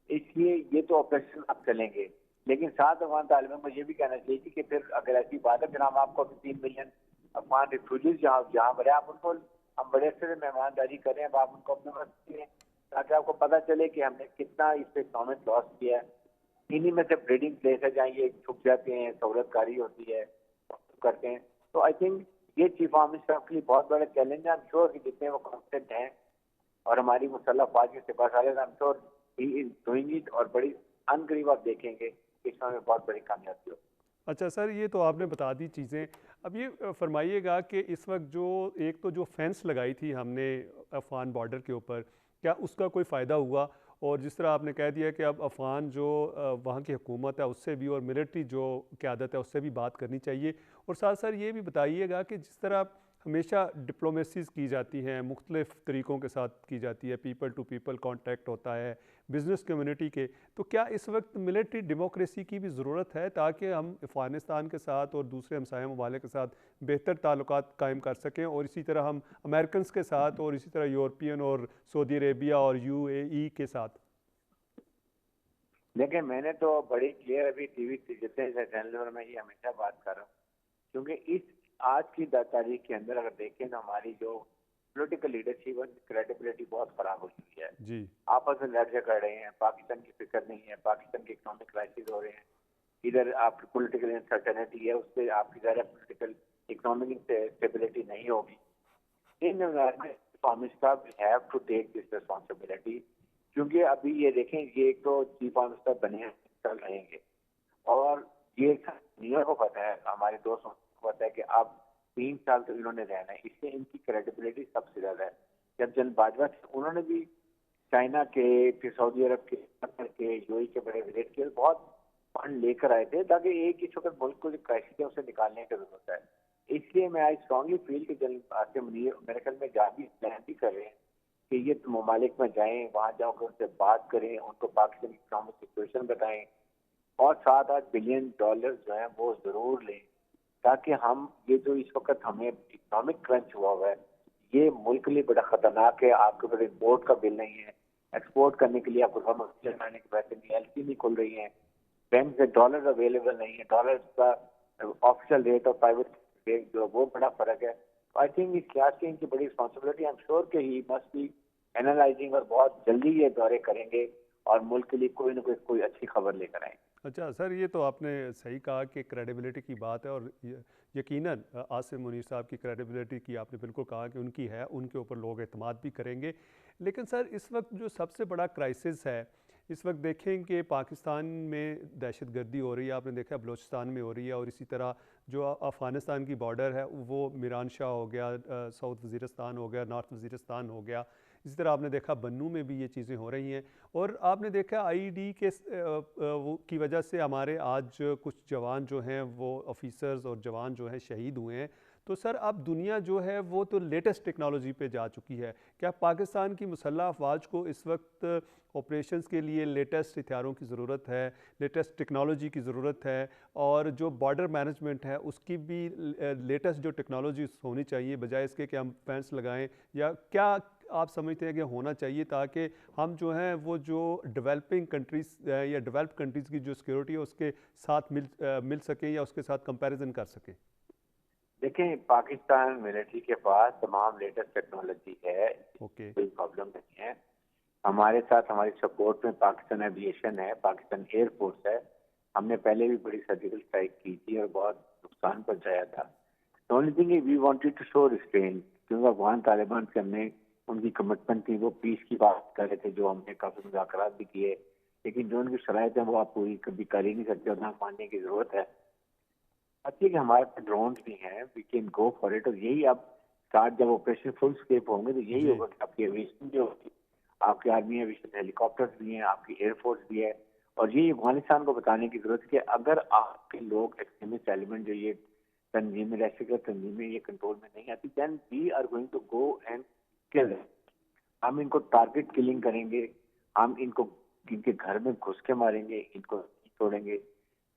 اس لیے یہ تو آپریشن اب چلیں گے, لیکن ساتھ افغان طالبان کو یہ بھی کہنا چاہیے کہ پھر اگر ایسی بات ہے پھر ہم آپ کو 3 ملین افغان ریفیوجیز جہاں بڑے آپ ان کو ہم بڑے سے مہمانداری کریں, اب آپ ان کو اپنے پاس دیں تاکہ آپ کو پتہ چلے کہ ہم نے کتنا اس پہ اکنامک لاس کیا ہے. انہی میں سے بریڈنگ پلیس ہے جہاں یہ چھپ جاتے ہیں, سہولت کاری ہوتی ہے, کرتے ہیں. تو آئی تھنک یہ چیف آرمی اسٹاف کے لیے بہت بڑا چیلنج ہے. I'm sure کہ جتنے وہ کانفیڈنٹ ہیں اور ہماری مسلح افواج کے سپاہ سالار I'm sure he is doing it, اور بڑی ان قریب آپ دیکھیں گے اس میں بہت بڑی کامیابی ہو. اچھا سر, یہ تو آپ نے بتا دی چیزیں. اب یہ فرمائیے گا کہ اس وقت جو ایک تو جو فینس لگائی تھی ہم نے افغان بارڈر کے اوپر, کیا اس کا کوئی فائدہ ہوا؟ اور جس طرح آپ نے کہہ دیا کہ اب افغان جو وہاں کی حکومت ہے اس سے بھی اور ملٹری جو قیادت ہے اس سے بھی بات کرنی چاہیے. اور ساتھ ساتھ یہ بھی بتائیے گا کہ جس طرح ہمیشہ ڈپلومیسیز کی جاتی ہیں, مختلف طریقوں کے ساتھ کی جاتی ہے, پیپل ٹو پیپل کانٹیکٹ ہوتا ہے بزنس کمیونٹی کے, تو کیا اس وقت ملٹری ڈیموکریسی کی بھی ضرورت ہے تاکہ ہم افغانستان کے ساتھ اور دوسرے ہمسایہ ممالک کے ساتھ بہتر تعلقات قائم کر سکیں, اور اسی طرح ہم امریکنز کے ساتھ اور اسی طرح یورپین اور سعودی عربیہ اور UAE کے ساتھ؟ دیکھیں میں نے تو بڑی کلیئر ابھی ٹی وی جتنے چینلوں میں یہ ہمیشہ بات کر رہا ہوں, کیونکہ اس آج کی تاریخ کے اندر اگر دیکھیں تو ہماری جو پولیٹیکل لیڈرشپ اور کریڈیبلٹی بہت خراب ہو چکی ہے. جی, آپس میں لڑ جھگڑ رہے ہیں, پاکستان کی فکر نہیں ہے, پاکستان کے اکنامک کرائسس ہو رہے ہیں, ادھر آپ کی پولیٹیکل انسرٹنٹی ہے, اس سے آپ کی ذرا پولیٹیکل اکنامک اسٹیبلٹی نہیں ہوگی. ان have to take this responsibility, کیونکہ ابھی یہ دیکھیں یہ ایک تو چیف آف اسٹاف بنے چل رہیں گے, اور یہ نیو کو پتہ ہے, ہمارے دوستوں کو پتہ ہے کہ اب 3 سال تک انہوں نے رہنا ہے, اس لیے ان کی کریڈیبلٹی سب سے زیادہ ہے. جب جن باجوہ انہوں نے بھی چائنا کے, پھر سعودی عرب کے, قطر کے, UAE کے بڑے وزٹ کے بہت فنڈ لے کر آئے تھے تاکہ ایک اس وقت ملک کو جو کرائسس ہے اسے نکالنے کی ضرورت ہے. اس لیے میں آئی اسٹرانگلی فیل کہ جنرل عاصم منیر میرے خیال میں پلان بھی کر رہے ہیں کہ یہ ممالک میں جائیں, وہاں جاؤ کر ان سے بات کریں, ان کو پاکستان کی اکنامک سچویشن بتائیں, اور 7-8 بلین ڈالر جو ہیں وہ ضرور لیں, تاکہ ہم یہ جو اس وقت ہمیں اکنامک کرنچ ہوا ہے یہ ملک کے لیے بڑا خطرناک ہے. آپ کے پاس امپورٹ کا بل نہیں ہے, ایکسپورٹ کرنے کے لیے آپ کو جانے کے پیسے نہیں, LC نہیں کھل رہی ہیں, بینک سے ڈالر اویلیبل نہیں ہے, ڈالر کا آفیشیل ریٹ اور پرائیویٹ ریٹ جو وہ بڑا فرق ہے. آئی تھنک اس لحاظ سے ان کی بڑی رسپانسبلٹی, آئی ایم شیور کہ ہی مسٹ بی اینالائزنگ, اور بہت جلدی یہ دورے کریں گے اور ملک کے لیے کوئی نہ کوئی اچھی خبر لے کر آئیں. اچھا سر, یہ تو آپ نے صحیح کہا کہ کریڈیبلٹی کی بات ہے, اور یقیناً عاصم منیر صاحب کی کریڈیبلٹی کی آپ نے بالکل کہا کہ ان کی ہے, ان کے اوپر لوگ اعتماد بھی کریں گے. لیکن سر اس وقت جو سب سے بڑا کرائسس ہے اس وقت دیکھیں کہ پاکستان میں دہشت گردی ہو رہی ہے, آپ نے دیکھا بلوچستان میں ہو رہی ہے, اور اسی طرح جو افغانستان کی بارڈر ہے وہ میران شاہ ہو گیا, ساؤتھ وزیرستان ہو گیا, نارتھ وزیرستان ہو گیا, اسی طرح آپ نے دیکھا بنوں میں بھی یہ چیزیں ہو رہی ہیں. اور آپ نے دیکھا IED کے کی وجہ سے ہمارے آج کچھ جوان جو ہیں وہ آفیسرز اور جوان جو ہیں شہید ہوئے ہیں. تو سر اب دنیا جو ہے وہ تو لیٹسٹ ٹیکنالوجی پہ جا چکی ہے, کیا پاکستان کی مسلح افواج کو اس وقت آپریشنز کے لیے لیٹسٹ ہتھیاروں کی ضرورت ہے, لیٹسٹ ٹیکنالوجی کی ضرورت ہے, اور جو بارڈر مینجمنٹ ہے اس کی بھی لیٹسٹ جو ٹیکنالوجی ہونی چاہیے بجائے اس کے کہ ہم فینس لگائیں, یا کیا آپ سمجھتے ہیں کہ ہونا چاہیے تاکہ ہم جو ہیں وہ جو ڈیولپنگ کنٹریز یا ڈیولپڈ کنٹریز کی جو سیکیورٹی ہے اس کے ساتھ مل سکیں یا اس کے ساتھ کمپیریزن کر سکیں؟ دیکھیں پاکستان ملٹری کے پاس تمام لیٹسٹ ٹیکنالوجی ہے, کوئی پرابلم نہیں ہے. ہمارے ساتھ ہماری سپورٹ میں پاکستان ایویشن ہے, پاکستان ایئر فورس ہے. ہم نے پہلے بھی بڑی سرجیکل اسٹرائک کی تھی اور بہت نقصان پہنچایا تھا. Only thing we wanted to show restraint, کیونکہ افغان طالبان سے ہم نے ان کی کمٹمنٹ تھی، وہ پیس کی بات کر رہے تھے، جو ہم نے کافی مذاکرات بھی کیے، لیکن جو ان کی شرائط ہیں وہ آپ پوری کبھی کر ہی نہیں سکتے، اور نہ ماننے کی ضرورت ہے۔ اچھی کہ ہمارے پاس ڈرونز بھی ہیں، we can go for it, اور یہی اب اسٹارٹ جب آپریشن فل اسکیپ ہوں گے تو یہی جی ہوگا کہ آپ کی ایویشن جو ہوگی، آپ کی آرمی ایویشن ہیلی کاپٹرز بھی ہیں، آپ کی ایئر فورس بھی ہے، اور یہ افغانستان کو بتانے کی ضرورت ہے کہ اگر آپ کے لوگ ایکسٹریمسٹ ایلیمنٹ جو یہ تنظیمیں ریسٹیکل تنظیمیں یہ کنٹرول میں نہیں آتی، then we are going to go and kill them. ہم ان کو ٹارگٹ کلنگ کریں گے، ہم ان کو ان کے گھر میں گھس کے ماریں گے، ان کو توڑیں گے،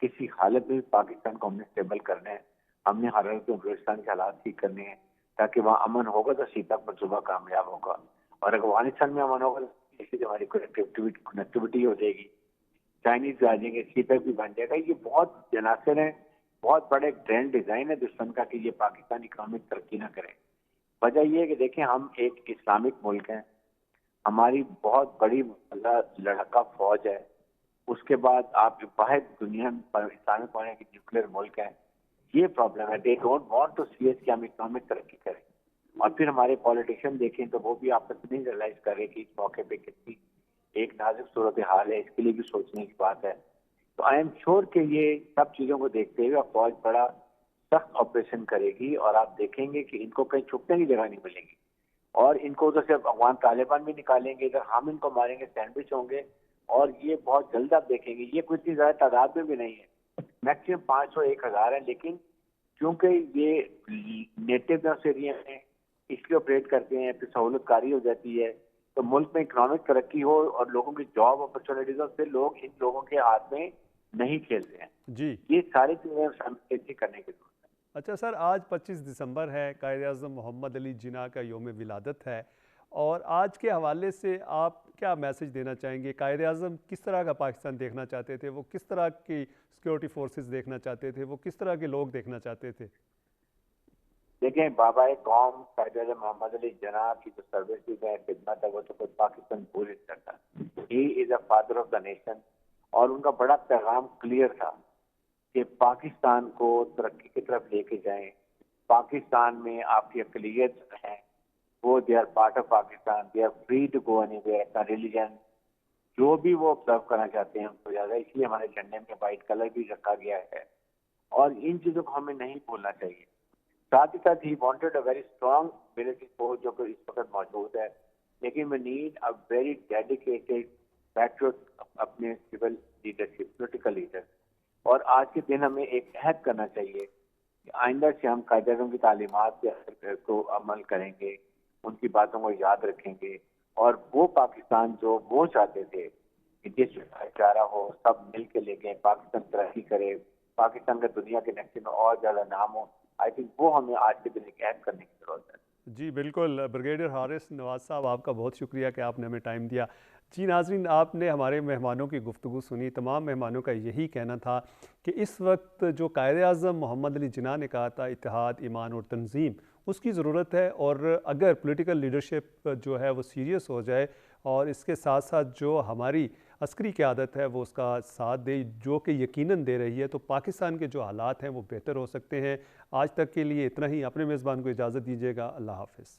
کسی حالت میں پاکستان کو ہم نے اسٹیبل کرنا ہے، ہم نے ہر حالت میں بلوچستان کے حالات ٹھیک کرنے ہیں تاکہ وہاں امن ہوگا تو سیتا منصوبہ کامیاب ہوگا، اور اگر افغانستان میں امن ہوگا تو اس سے ہماری کنیکٹیوٹی ہو جائے گی، چائنیز بھی آ جائیں گے، سیتا بھی بن جائے گا۔ یہ بہت عناصر ہیں، بہت بڑے گرینڈ ڈیزائن ہے دشمن کا کہ یہ پاکستان اکنامک ترقی نہ کرے۔ وجہ یہ ہے کہ دیکھیں ہم ایک اسلامک ملک ہیں، ہماری بہت بڑی لڑکا فوج ہے، اس کے بعد آپ واحد دنیا میں اسلامک پانے کی نیوکلیر ملک ہے۔ یہ پرابلم ہے، دے ڈونٹ وانٹ ٹو سی کہ ہم اکنامک ترقی کریں، اور پھر ہمارے پالیٹیشین دیکھیں تو وہ بھی آپس میں نہیں ریئلائز کر رہے کہ اس موقع پہ کتنی ایک نازک صورتحال ہے، اس کے لیے بھی سوچنے کی بات ہے۔ تو آئی ایم شیور کہ یہ سب چیزوں کو دیکھتے ہوئے فوج بڑا سخت آپریشن کرے گی، اور آپ دیکھیں گے کہ ان کو کہیں چھپنے کی جگہ نہیں ملے گی، اور ان کو ادھر سے افغان طالبان بھی نکالیں گے، ادھر ہم ان کو ماریں گے، سینڈوچ ہوں گے، اور یہ بہت جلد آپ دیکھیں گے۔ یہ کوئی اتنی زیادہ تعداد میں بھی نہیں ہے، میکسیمم 500-1000 ہے، لیکن کیونکہ یہ نیٹو ایریا میں اس لیے آپریٹ کرتے ہیں، پھر سہولت کاری ہو جاتی ہے، تو ملک میں اکنامک ترقی ہو اور لوگوں کی جاب اپرچونیٹیز ہو، پھر لوگ ان لوگوں کے ہاتھ میں نہیں کھیلتے ہیں۔ جی یہ ساری چیزیں سائملٹینیسلی کرنے کی ضرورت ہے۔ اچھا سر، آج 25 دسمبر ہے، قائد اعظم محمد علی جناح کا یوم ولادت ہے، اور آج کے حوالے سے آپ کیا میسج دینا چاہیں گے؟ قائد اعظم کس طرح کا پاکستان دیکھنا چاہتے تھے؟ وہ کس طرح کی سیکورٹی فورسز دیکھنا چاہتے تھے؟ وہ کس طرح کے لوگ دیکھنا چاہتے تھے؟ دیکھیں بابا قوم قائد اعظم محمد علی جناح کی جو سروسز ہے، خدمت ہے، وہ تو خود پاکستان بھول نہیں سکتا۔ He is a father of the nation, اور ان کا بڑا پیغام کلیئر تھا کہ پاکستان کو ترقی کی طرف لے کے جائیں، پاکستان میں آپ کی اقلیت ہیں وہ they are part of Pakistan, they are free to go anywhere, اپنا ریلیجن جو بھی وہ آبزرو کرنا چاہتے ہیں ان کو زیادہ، اس لیے ہمارے جھنڈے میں وائٹ کلر بھی رکھا گیا ہے، اور ان چیزوں کو ہمیں نہیں بھولنا چاہیے۔ ساتھ ہی ساتھ ہی wanted a very strong military force جو کہ اس وقت موجود ہے، لیکن we need a very dedicated patriot اپنے سول لیڈرشپ، پولیٹیکل لیڈر، اور آج کے دن ہمیں ایک عہد کرنا چاہیے کہ آئندہ سے ہم قائد اعظم کی تعلیمات کو عمل کریں گے، ان کی باتوں کو یاد رکھیں گے، اور وہ پاکستان جو وہ چاہتے تھے کہ جس میں بھائی چارہ ہو، سب مل کے لے کے پاکستان ترقی کرے، پاکستان کا دنیا کے نقشے میں اور زیادہ نام ہو، آئی تھنک وہ ہمیں آج کے دن ایک عہد کرنے کی ضرورت ہے۔ جی بالکل، بریگیڈیئر حارث نواز صاحب، آپ کا بہت شکریہ کہ آپ نے ہمیں ٹائم دیا۔ جی ناظرین، آپ نے ہمارے مہمانوں کی گفتگو سنی، تمام مہمانوں کا یہی کہنا تھا کہ اس وقت جو قائد اعظم محمد علی جناح نے کہا تھا اتحاد، ایمان اور تنظیم، اس کی ضرورت ہے، اور اگر پولیٹیکل لیڈرشپ جو ہے وہ سیریس ہو جائے اور اس کے ساتھ ساتھ جو ہماری عسکری قیادت ہے وہ اس کا ساتھ دے، جو کہ یقیناً دے رہی ہے، تو پاکستان کے جو حالات ہیں وہ بہتر ہو سکتے ہیں۔ آج تک کے لیے اتنا ہی، اپنے میزبان کو اجازت دیجیے گا۔ اللہ حافظ۔